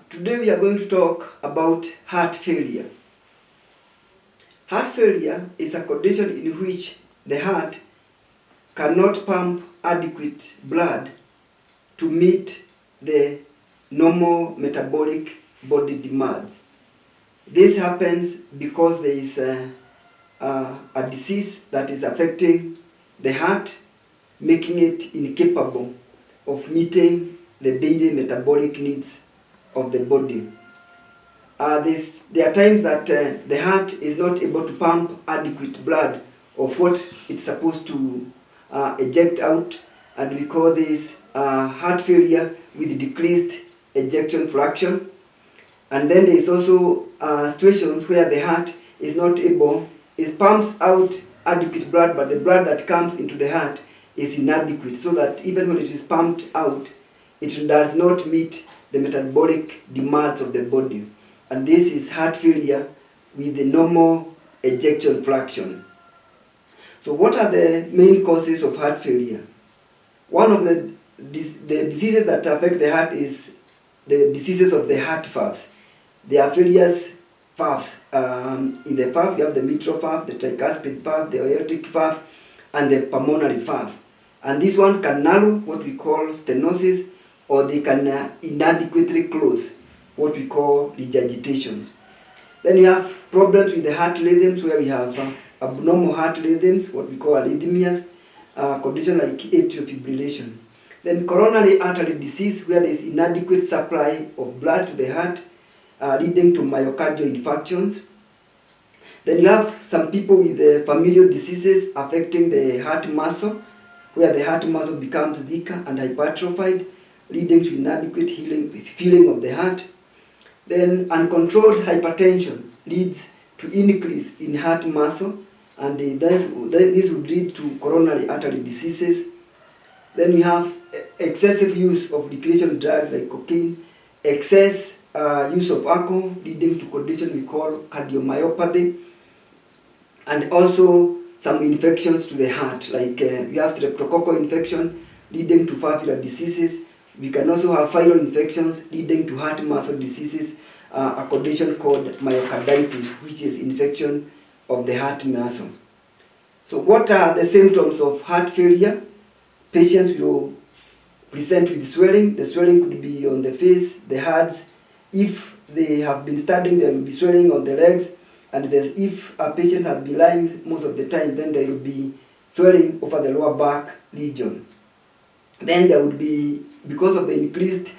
Today we are going to talk about heart failure. Heart failure is a condition in which the heart cannot pump adequate blood to meet the normal metabolic body demands. This happens because there is a disease that is affecting the heart, making it incapable of meeting the daily metabolic needs of the body. There are times that the heart is not able to pump adequate blood of what it's supposed to eject out, and we call this heart failure with decreased ejection fraction. And then there is also situations where the heart is not able, it pumps out adequate blood, but the blood that comes into the heart is inadequate, so that even when it is pumped out, it does not meet the metabolic demands of the body. And this is heart failure with the normal ejection fraction. So what are the main causes of heart failure? One of the diseases that affect the heart is the diseases of the heart valves. There are various valves. In the valve, you have the mitral valve, the tricuspid valve, the aortic valve, and the pulmonary valve. And this one can narrow, what we call stenosis, or they can inadequately close, what we call regurgitations. Then you have problems with the heart rhythms, where we have abnormal heart rhythms, what we call arrhythmias, condition like atrial fibrillation. Then coronary artery disease, where there is inadequate supply of blood to the heart, leading to myocardial infarctions. Then you have some people with familial diseases affecting the heart muscle, where the heart muscle becomes thicker and hypertrophied, leading to inadequate filling of the heart. Then uncontrolled hypertension leads to increase in heart muscle, and this would lead to coronary artery diseases. Then we have excessive use of recreational drugs like cocaine, excess use of alcohol, leading to condition we call cardiomyopathy, and also some infections to the heart, like we have streptococcal infection leading to valvular diseases. We can also have viral infections leading to heart muscle diseases, a condition called myocarditis, which is infection of the heart muscle. So what are the symptoms of heart failure? Patients will present with swelling. The swelling could be on the face, the hands. If they have been standing, there will be swelling on the legs. And if a patient has been lying most of the time, then there will be swelling over the lower back region. Then there would be, because of the increased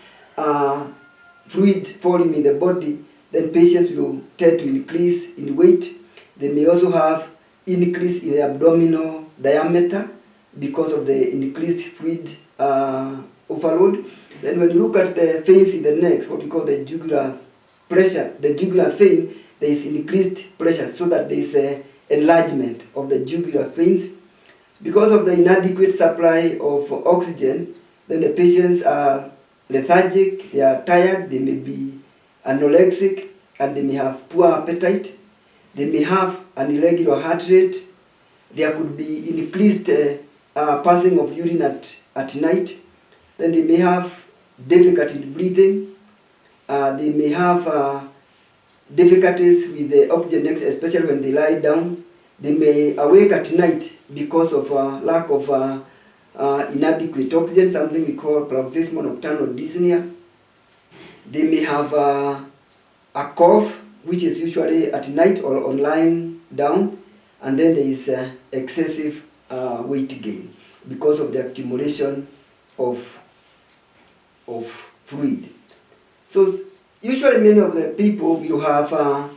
fluid volume in the body, then patients will tend to increase in weight. They may also have increase in the abdominal diameter because of the increased fluid overload. Then when you look at the veins in the neck, what we call the jugular pressure, the jugular vein, there is increased pressure, so that there is an enlargement of the jugular veins. Because of the inadequate supply of oxygen, then the patients are lethargic, they are tired, they may be anorexic, and they may have poor appetite. They may have an irregular heart rate. There could be increased passing of urine at night. Then they may have difficulty in breathing. They may have difficulties with the oxygen, especially when they lie down. They may awake at night because of lack of inadequate oxygen, something we call paroxysmal nocturnal dyspnea. They may have a cough, which is usually at night or on lying down, and then there is excessive weight gain because of the accumulation of fluid. So usually many of the people will have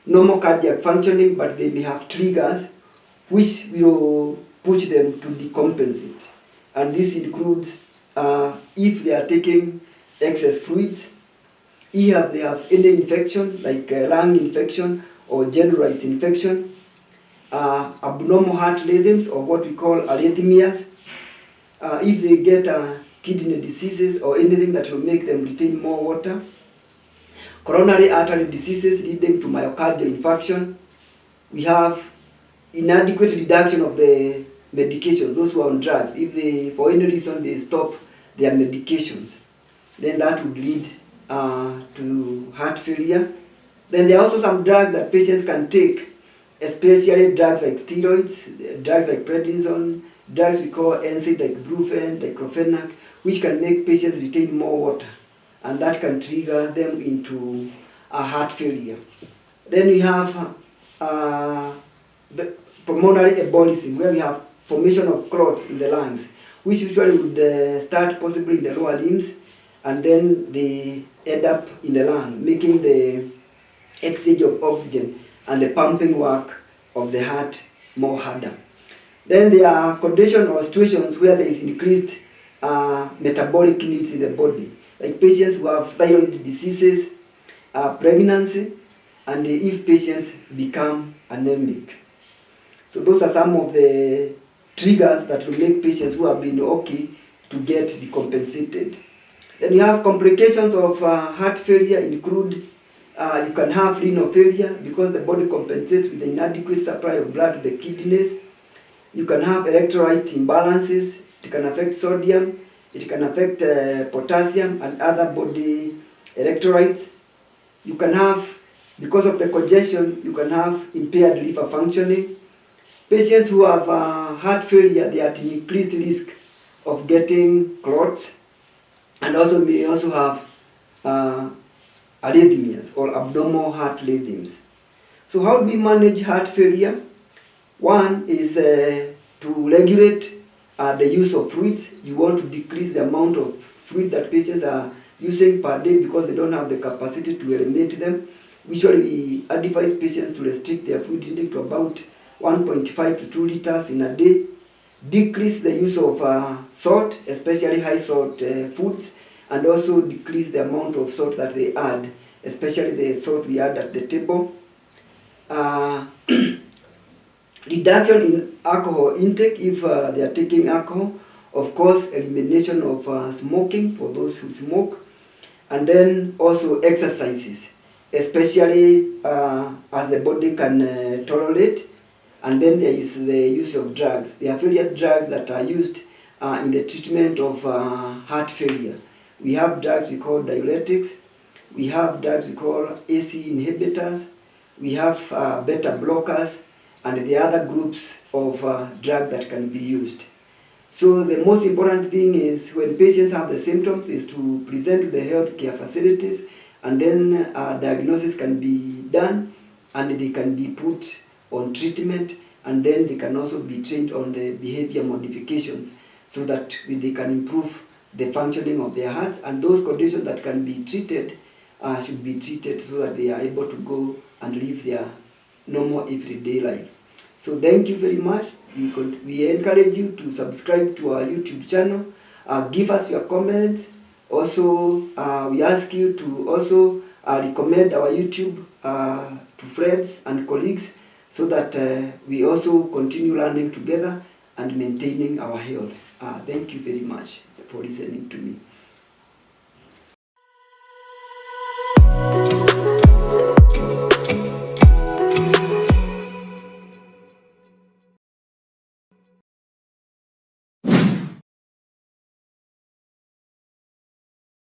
normal cardiac functioning, but they may have triggers which will push them to decompensate. And this includes if they are taking excess fluids, if they have any infection like lung infection or generalized infection, abnormal heart rhythms or what we call arrhythmias, if they get kidney diseases or anything that will make them retain more water, coronary artery diseases leading to myocardial infarction. We have inadequate reduction of the medication, those who are on drugs. If they, for any reason, they stop their medications, then that would lead to heart failure. Then there are also some drugs that patients can take, especially drugs like steroids, drugs like prednisone, drugs we call NSAID like Brufen, diclofenac, which can make patients retain more water, and that can trigger them into a heart failure. Then we have the pulmonary embolism, where we have formation of clots in the lungs, which usually would start possibly in the lower limbs, and then they end up in the lung, making the exchange of oxygen and the pumping work of the heart more harder. Then there are conditions or situations where there is increased metabolic needs in the body, like patients who have thyroid diseases, pregnancy, and if patients become anemic. So those are some of the triggers that will make patients who have been okay to get decompensated. Then you have complications of heart failure include you can have renal failure because the body compensates with an inadequate supply of blood to the kidneys. You can have electrolyte imbalances. It can affect sodium. It can affect potassium and other body electrolytes. You can have, because of the congestion, you can have impaired liver functioning. Patients who have heart failure, they are at increased risk of getting clots, and also may also have arrhythmias or abnormal heart rhythms. So how do we manage heart failure? One is to regulate the use of fluids. You want to decrease the amount of fluid that patients are using per day because they don't have the capacity to eliminate them. Usually we advise patients to restrict their fluid intake to about 1.5 to 2 liters in a day. Decrease the use of salt, especially high salt foods, and also decrease the amount of salt that they add, especially the salt we add at the table. Reduction in alcohol intake if they are taking alcohol. Of course, elimination of smoking for those who smoke. And then also exercises, especially as the body can tolerate. And then there is the use of drugs. There are various drugs that are used in the treatment of heart failure. We have drugs we call diuretics. We have drugs we call AC inhibitors. We have beta blockers, and the other groups of drugs that can be used. So the most important thing is when patients have the symptoms is to present to the healthcare facilities, and then diagnosis can be done, and they can be put on treatment, and then they can also be trained on the behavior modifications so that they can improve the functioning of their hearts, and those conditions that can be treated should be treated so that they are able to go and live their normal everyday life. So thank you very much. We encourage you to subscribe to our YouTube channel. Give us your comments. Also, we ask you to also recommend our YouTube to friends and colleagues so that we also continue learning together and maintaining our health. Thank you very much for listening to me.